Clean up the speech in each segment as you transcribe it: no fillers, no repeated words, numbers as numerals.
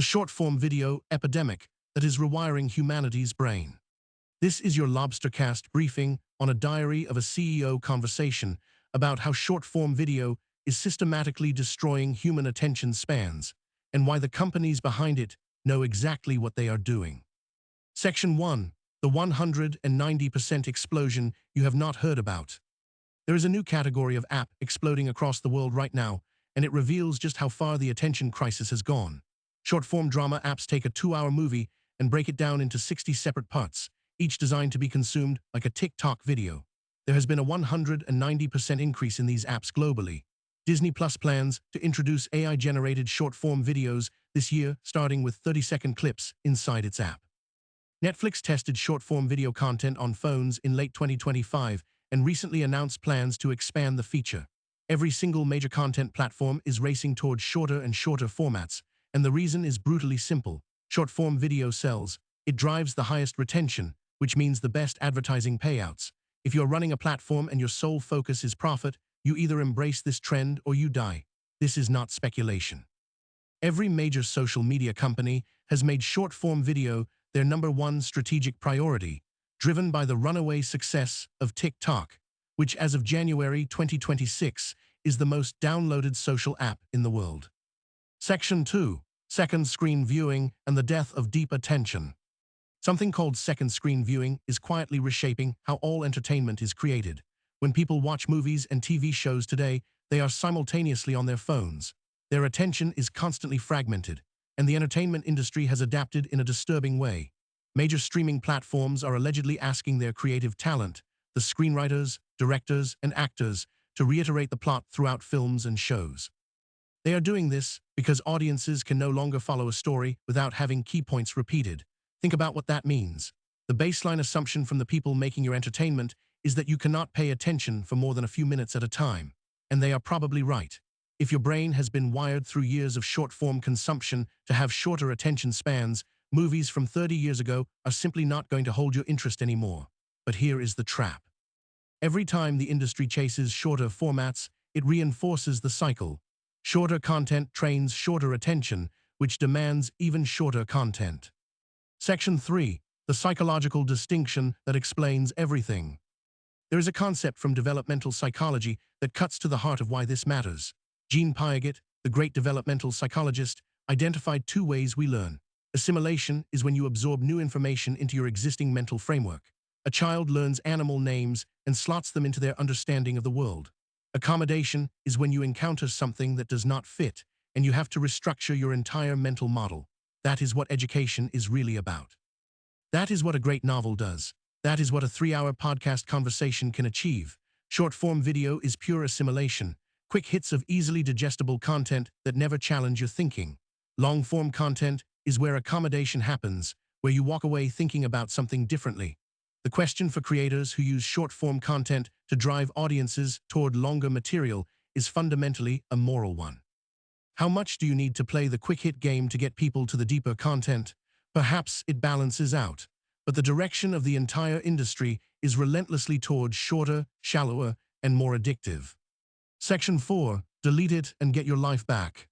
the short-form video epidemic that is rewiring humanity's brain. This is your LobsterCast briefing on a diary of a CEO conversation about how short-form video is systematically destroying human attention spans and why the companies behind it know exactly what they are doing. Section 1. The 190% explosion you have not heard about. There is a new category of app exploding across the world right now, and it reveals just how far the attention crisis has gone. Short-form drama apps take a 2-hour movie and break it down into 60 separate parts, each designed to be consumed like a TikTok video. There has been a 190% increase in these apps globally. Disney Plus plans to introduce AI-generated short-form videos this year, starting with 30-second clips inside its app. Netflix tested short-form video content on phones in late 2025 and recently announced plans to expand the feature. Every single major content platform is racing towards shorter and shorter formats, and the reason is brutally simple. Short-form video sells. It drives the highest retention, which means the best advertising payouts. If you're running a platform and your sole focus is profit, you either embrace this trend or you die. This is not speculation. Every major social media company has made short-form video their #1 strategic priority, driven by the runaway success of TikTok, which as of January 2026 is the most downloaded social app in the world. Section 2. Second screen viewing and the death of deep attention. Something called second screen viewing is quietly reshaping how all entertainment is created. When people watch movies and TV shows today, they are simultaneously on their phones. Their attention is constantly fragmented, and the entertainment industry has adapted in a disturbing way. Major streaming platforms are allegedly asking their creative talent, the screenwriters, directors, and actors, to reiterate the plot throughout films and shows. They are doing this because audiences can no longer follow a story without having key points repeated. Think about what that means. The baseline assumption from the people making your entertainment is that you cannot pay attention for more than a few minutes at a time, and they are probably right. If your brain has been wired through years of short-form consumption to have shorter attention spans, movies from 30 years ago are simply not going to hold your interest anymore. But here is the trap. Every time the industry chases shorter formats, it reinforces the cycle. Shorter content trains shorter attention, which demands even shorter content. Section 3. The psychological distinction that explains everything. There is a concept from developmental psychology that cuts to the heart of why this matters. Gene Piaget, the great developmental psychologist, identified 2 ways we learn. Assimilation is when you absorb new information into your existing mental framework. A child learns animal names and slots them into their understanding of the world. Accommodation is when you encounter something that does not fit, and you have to restructure your entire mental model. That is what education is really about. That is what a great novel does. That is what a 3-hour podcast conversation can achieve. Short-form video is pure assimilation. Quick hits of easily digestible content that never challenge your thinking. Long-form content is where accommodation happens, where you walk away thinking about something differently. The question for creators who use short-form content to drive audiences toward longer material is fundamentally a moral one. How much do you need to play the quick-hit game to get people to the deeper content? Perhaps it balances out, but the direction of the entire industry is relentlessly towards shorter, shallower, and more addictive. Section 4. Delete it and get your life back.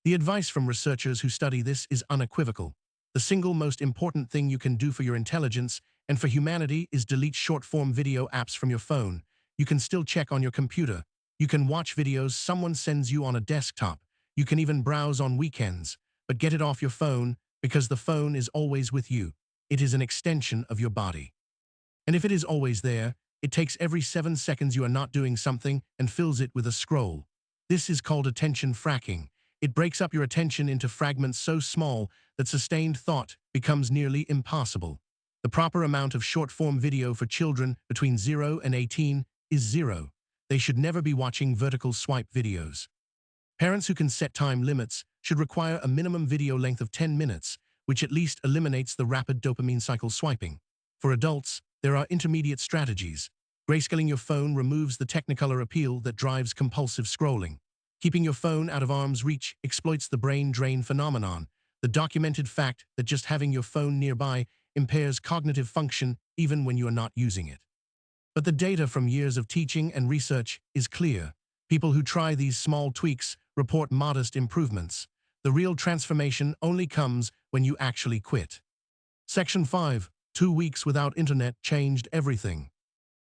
The advice from researchers who study this is unequivocal. The single most important thing you can do for your intelligence and for humanity is delete short-form video apps from your phone. You can still check on your computer. You can watch videos someone sends you on a desktop. You can even browse on weekends. But get it off your phone, because the phone is always with you. It is an extension of your body. And if it is always there, it takes every 7 seconds you are not doing something and fills it with a scroll. This is called attention fracking. It breaks up your attention into fragments so small that sustained thought becomes nearly impossible. The proper amount of short-form video for children between 0 and 18 is 0. They should never be watching vertical swipe videos. Parents who can set time limits should require a minimum video length of 10 minutes, which at least eliminates the rapid dopamine cycle swiping. For adults, there are intermediate strategies. Grayscaling your phone removes the technicolor appeal that drives compulsive scrolling. Keeping your phone out of arm's reach exploits the brain drain phenomenon, the documented fact that just having your phone nearby impairs cognitive function even when you are not using it. But the data from years of teaching and research is clear. People who try these small tweaks report modest improvements. The real transformation only comes when you actually quit. Section 5. 2 weeks without internet changed everything.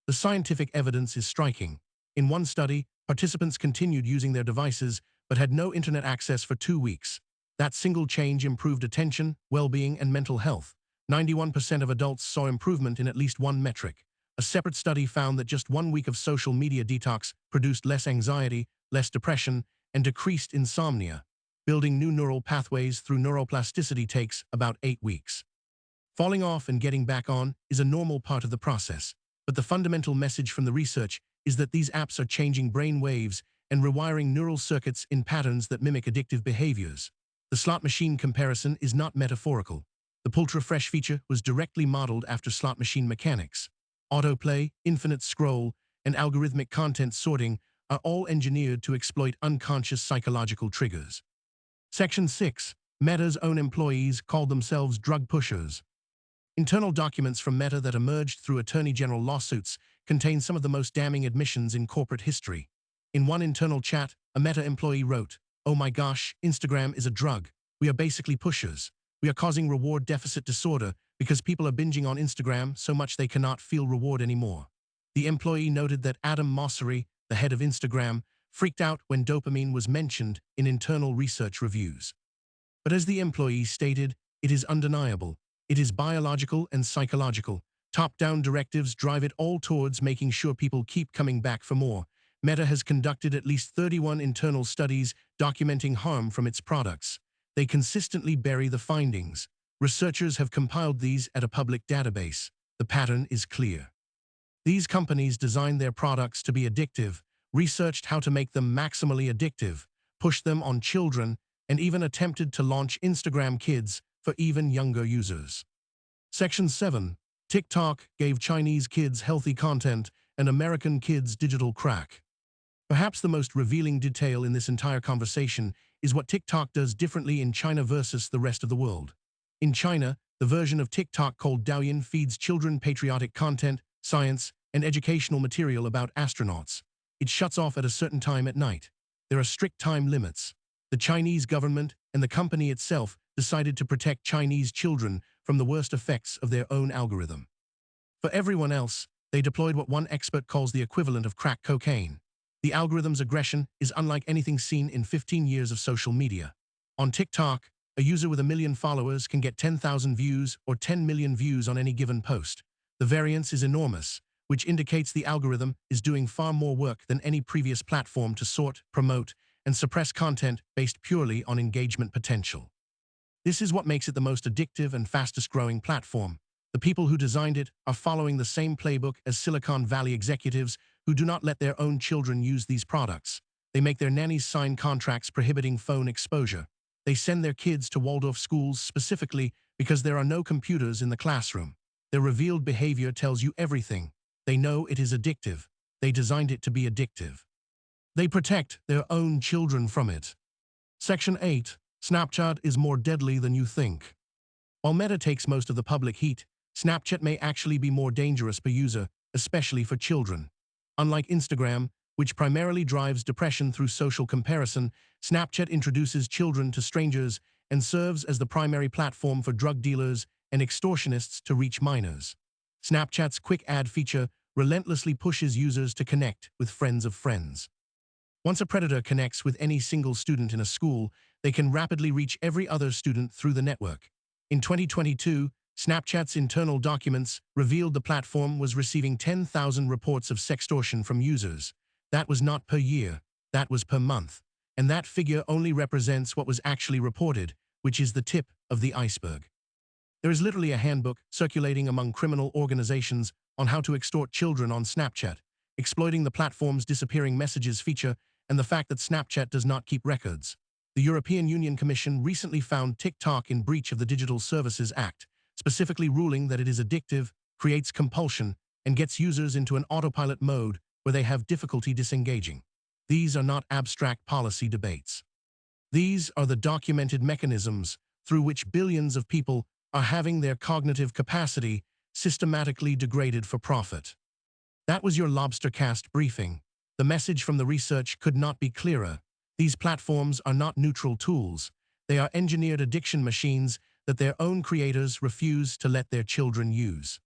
The scientific evidence is striking. In one study, participants continued using their devices but had no internet access for 2 weeks. That single change improved attention, well-being, and mental health. 91% of adults saw improvement in at least one metric. A separate study found that just 1 week of social media detox produced less anxiety, less depression, and decreased insomnia. Building new neural pathways through neuroplasticity takes about 8 weeks. Falling off and getting back on is a normal part of the process, but the fundamental message from the research is that these apps are changing brain waves and rewiring neural circuits in patterns that mimic addictive behaviors. The slot machine comparison is not metaphorical. The pull-to-refresh feature was directly modeled after slot machine mechanics. Autoplay, infinite scroll, and algorithmic content sorting are all engineered to exploit unconscious psychological triggers. Section 6. Meta's own employees called themselves drug pushers. Internal documents from Meta that emerged through attorney general lawsuits contain some of the most damning admissions in corporate history. In one internal chat, a Meta employee wrote, "Oh my gosh, Instagram is a drug. We are basically pushers. We are causing reward deficit disorder because people are binging on Instagram so much they cannot feel reward anymore." The employee noted that Adam Mosseri, the head of Instagram, freaked out when dopamine was mentioned in internal research reviews. But as the employee stated, it is undeniable. It is biological and psychological. Top-down directives drive it all towards making sure people keep coming back for more. Meta has conducted at least 31 internal studies documenting harm from its products. They consistently bury the findings. Researchers have compiled these at a public database. The pattern is clear. These companies designed their products to be addictive, researched how to make them maximally addictive, pushed them on children, and even attempted to launch Instagram Kids for even younger users. Section 7. TikTok gave Chinese kids healthy content and American kids digital crack. Perhaps the most revealing detail in this entire conversation is what TikTok does differently in China versus the rest of the world. In China, the version of TikTok called Douyin feeds children patriotic content, science, and educational material about astronauts. It shuts off at a certain time at night. There are strict time limits. The Chinese government and the company itself decided to protect Chinese children from the worst effects of their own algorithm. For everyone else, they deployed what one expert calls the equivalent of crack cocaine. The algorithm's aggression is unlike anything seen in 15 years of social media. On TikTok, a user with 1 million followers can get 10,000 views or 10 million views on any given post. The variance is enormous, which indicates the algorithm is doing far more work than any previous platform to sort, promote, and suppress content based purely on engagement potential. This is what makes it the most addictive and fastest-growing platform. The people who designed it are following the same playbook as Silicon Valley executives who do not let their own children use these products. They make their nannies sign contracts prohibiting phone exposure. They send their kids to Waldorf schools specifically because there are no computers in the classroom. Their revealed behavior tells you everything. They know it is addictive. They designed it to be addictive. They protect their own children from it. Section 8. Snapchat is more deadly than you think. While Meta takes most of the public heat, Snapchat may actually be more dangerous per user, especially for children. Unlike Instagram, which primarily drives depression through social comparison, Snapchat introduces children to strangers and serves as the primary platform for drug dealers and extortionists to reach minors. Snapchat's quick ad feature relentlessly pushes users to connect with friends of friends. Once a predator connects with any single student in a school, they can rapidly reach every other student through the network. In 2022, Snapchat's internal documents revealed the platform was receiving 10,000 reports of sextortion from users. That was not per year, that was per month. And that figure only represents what was actually reported, which is the tip of the iceberg. There is literally a handbook circulating among criminal organizations on how to extort children on Snapchat, exploiting the platform's disappearing messages feature and the fact that Snapchat does not keep records. The European Union Commission recently found TikTok in breach of the Digital Services Act, specifically ruling that it is addictive, creates compulsion, and gets users into an autopilot mode where they have difficulty disengaging. These are not abstract policy debates. These are the documented mechanisms through which billions of people are having their cognitive capacity systematically degraded for profit. That was your LobsterCast briefing. The message from the research could not be clearer. These platforms are not neutral tools. They are engineered addiction machines that their own creators refuse to let their children use.